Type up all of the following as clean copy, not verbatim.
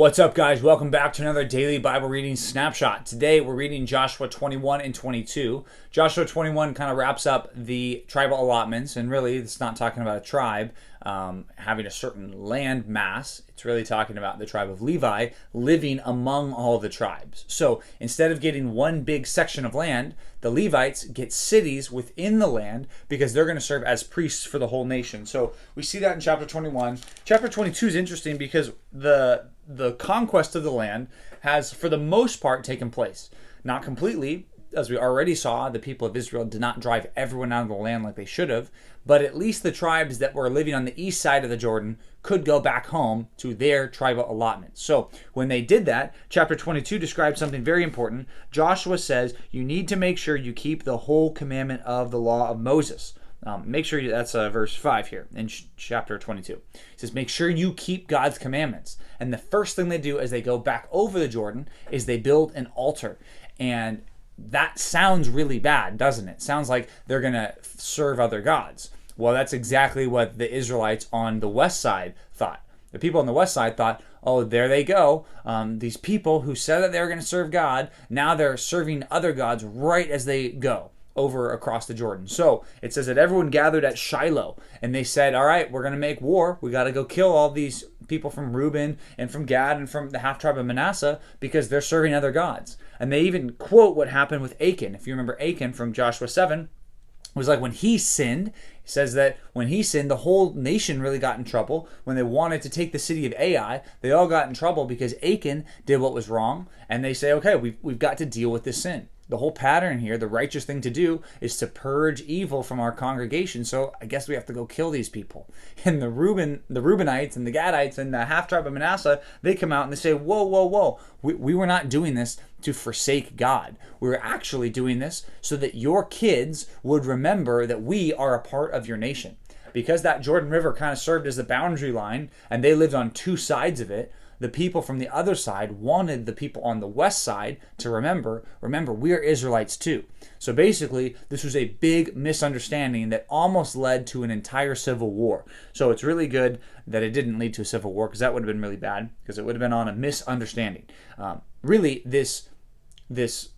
What's up, guys? Welcome back to another daily Bible reading snapshot. Today we're reading Joshua 21 and 22. Joshua 21 kind of wraps up the tribal allotments, and really it's not talking about a tribe having a certain land mass. It's really talking about the tribe of Levi living among all the tribes. So instead of getting one big section of land, the Levites get cities within the land because they're going to serve as priests for the whole nation. So we see that in chapter 21. Chapter 22 is interesting because the conquest of the land has, for the most part, taken place. Not completely, as we already saw, the people of Israel did not drive everyone out of the land like they should have, but at least the tribes that were living on the east side of the Jordan could go back home to their tribal allotments. So when they did that, chapter 22 describes something very important. Joshua says, you need to make sure you keep the whole commandment of the law of Moses. Make sure that's verse 5 here in chapter 22. It says, make sure you keep God's commandments. And the first thing they do as they go back over the Jordan is they build an altar. And that sounds really bad, doesn't it? Sounds like they're going to serve other gods. Well, that's exactly what the Israelites on the west side thought. The people on the west side thought, oh, there they go. These people who said that they were going to serve God, now they're serving other gods right as they go over across the Jordan. So it says that everyone gathered at Shiloh, and they said, all right, we're going to make war. We got to go kill all these people from Reuben and from Gad and from the half tribe of Manasseh because they're serving other gods. And they even quote what happened with Achan. If you remember Achan from Joshua 7, it was like when he sinned, it says that when he sinned, the whole nation really got in trouble. When they wanted to take the city of Ai, they all got in trouble because Achan did what was wrong. And they say, okay, we've got to deal with this sin. The whole pattern here, the righteous thing to do, is to purge evil from our congregation. So I guess we have to go kill these people. And the Reubenites and the Gadites and the half tribe of Manasseh, they come out and they say, whoa, whoa, whoa. We were not doing this to forsake God. We were actually doing this so that your kids would remember that we are a part of your nation. Because that Jordan River kind of served as the boundary line and they lived on two sides of it, the people from the other side wanted the people on the west side to remember, we are Israelites too. So basically, this was a big misunderstanding that almost led to an entire civil war. So it's really good that it didn't lead to a civil war, because that would have been really bad, because it would have been on a misunderstanding. Really, this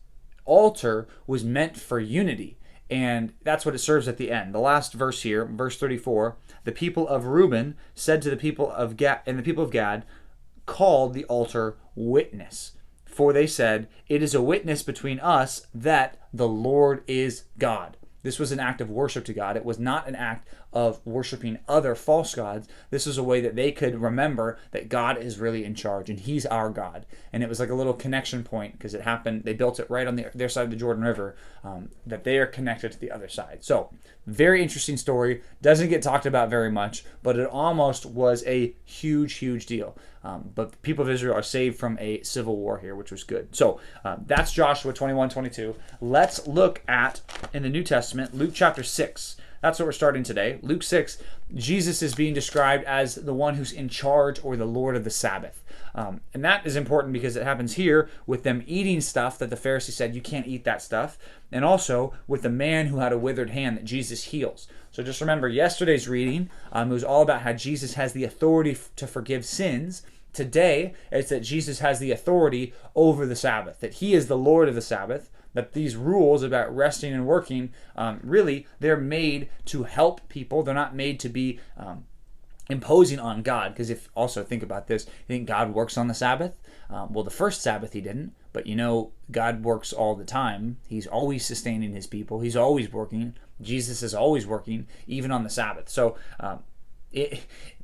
altar was meant for unity. And that's what it serves at the end. The last verse here, verse 34, the people of Reuben said to the people of Gad, and the people of Gad called the altar witness. For they said, it is a witness between us that the Lord is God. This was an act of worship to God. It was not an act of worshiping other false gods. This is a way that they could remember that God is really in charge and He's our God. And it was like a little connection point because it happened. They built it right on their side of the Jordan River, that they are connected to the other side. So very interesting story. Doesn't get talked about very much, but it almost was a huge, huge deal. But the people of Israel are saved from a civil war here, which was good. So that's Joshua 21-22. Let's look at, in the New Testament, Luke chapter 6. That's what we're starting today. Luke 6, Jesus is being described as the one who's in charge, or the Lord of the Sabbath. And that is important because it happens here with them eating stuff that the Pharisees said, you can't eat that stuff. And also with the man who had a withered hand that Jesus heals. So just remember yesterday's reading, it was all about how Jesus has the authority to forgive sins. Today, it's that Jesus has the authority over the Sabbath, that He is the Lord of the Sabbath, that these rules about resting and working, really, they're made to help people. They're not made to be imposing on God. Because if also think about this, you think God works on the Sabbath? Well, the first Sabbath He didn't, but God works all the time. He's always sustaining His people. He's always working. Jesus is always working, even on the Sabbath. So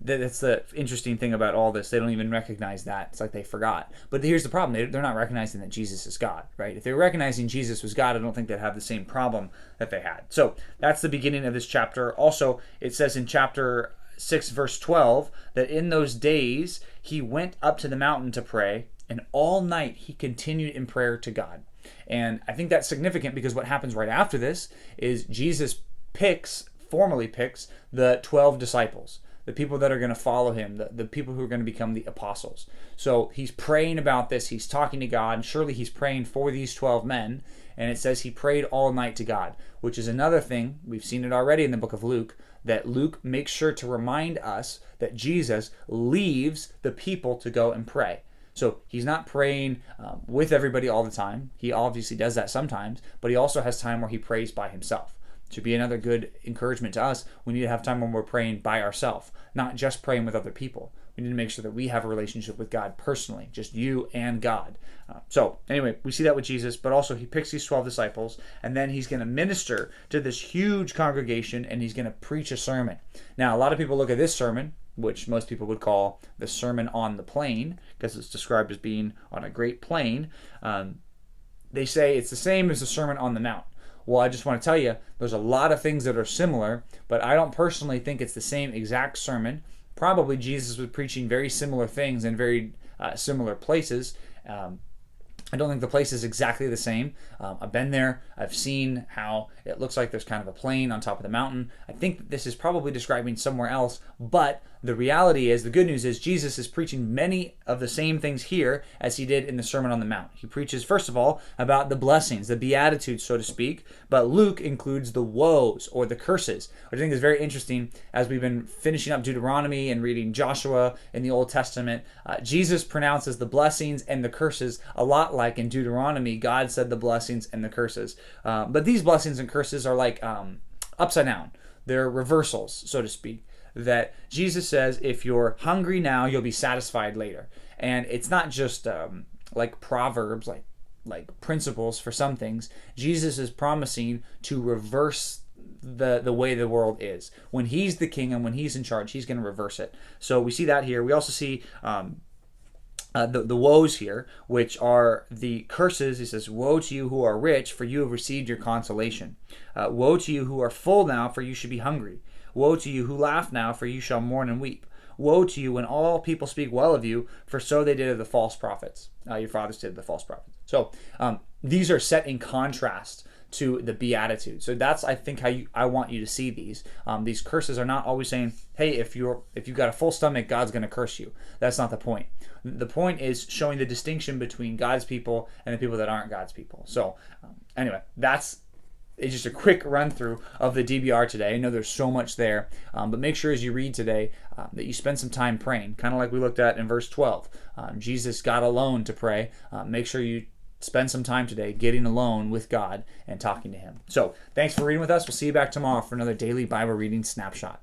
that's the interesting thing about all this. They don't even recognize that. It's like they forgot. But here's the problem. They're not recognizing that Jesus is God, right? If they were recognizing Jesus was God, I don't think they'd have the same problem that they had. So that's the beginning of this chapter. Also, it says in chapter 6, verse 12, that in those days He went up to the mountain to pray, and all night He continued in prayer to God. And I think that's significant because what happens right after this is Jesus formally picks the 12 disciples, the people that are going to follow Him, the people who are going to become the apostles. So He's praying about this. He's talking to God, and surely He's praying for these 12 men. And it says He prayed all night to God, which is another thing. We've seen it already in the book of Luke, that Luke makes sure to remind us that Jesus leaves the people to go and pray. So he's not praying with everybody all the time. He obviously does that sometimes, but he also has time where he prays by himself. To be another good encouragement to us, we need to have time when we're praying by ourselves, not just praying with other people. We need to make sure that we have a relationship with God personally, just you and God. So anyway, we see that with Jesus, but also he picks these 12 disciples, and then he's going to minister to this huge congregation, and he's going to preach a sermon. Now, a lot of people look at this sermon, which most people would call the Sermon on the Plain, because it's described as being on a great plain. They say it's the same as the Sermon on the Mount. Well, I just want to tell you, there's a lot of things that are similar, but I don't personally think it's the same exact sermon. Probably Jesus was preaching very similar things in very similar places. I don't think the place is exactly the same. I've been there. I've seen how it looks like there's kind of a plain on top of the mountain. I think this is probably describing somewhere else, but the reality is, the good news is, Jesus is preaching many of the same things here as he did in the Sermon on the Mount. He preaches, first of all, about the blessings, the Beatitudes, so to speak, but Luke includes the woes or the curses, which I think is very interesting as we've been finishing up Deuteronomy and reading Joshua in the Old Testament. Jesus pronounces the blessings and the curses a lot like in Deuteronomy, God said the blessings and the curses. But these blessings and curses are like upside down. They're reversals, so to speak. That Jesus says, if you're hungry now, you'll be satisfied later. And it's not just like proverbs, like principles for some things. Jesus is promising to reverse the way the world is. When he's the king and when he's in charge, he's going to reverse it. So we see that here. We also see the woes here, which are the curses. He says, woe to you who are rich, for you have received your consolation. Woe to you who are full now, for you should be hungry. Woe to you who laugh now, for you shall mourn and weep. Woe to you when all people speak well of you, for so they did of the false prophets. Your fathers did of the false prophets. So these are set in contrast to the Beatitudes. So that's, I think, how I want you to see these. These curses are not always saying, hey, if you've got a full stomach, God's going to curse you. That's not the point. The point is showing the distinction between God's people and the people that aren't God's people. So anyway, it's just a quick run through of the DBR today. I know there's so much there, but make sure as you read today that you spend some time praying, kind of like we looked at in verse 12. Jesus got alone to pray. Make sure you spend some time today getting alone with God and talking to him. So thanks for reading with us. We'll see you back tomorrow for another daily Bible reading snapshot.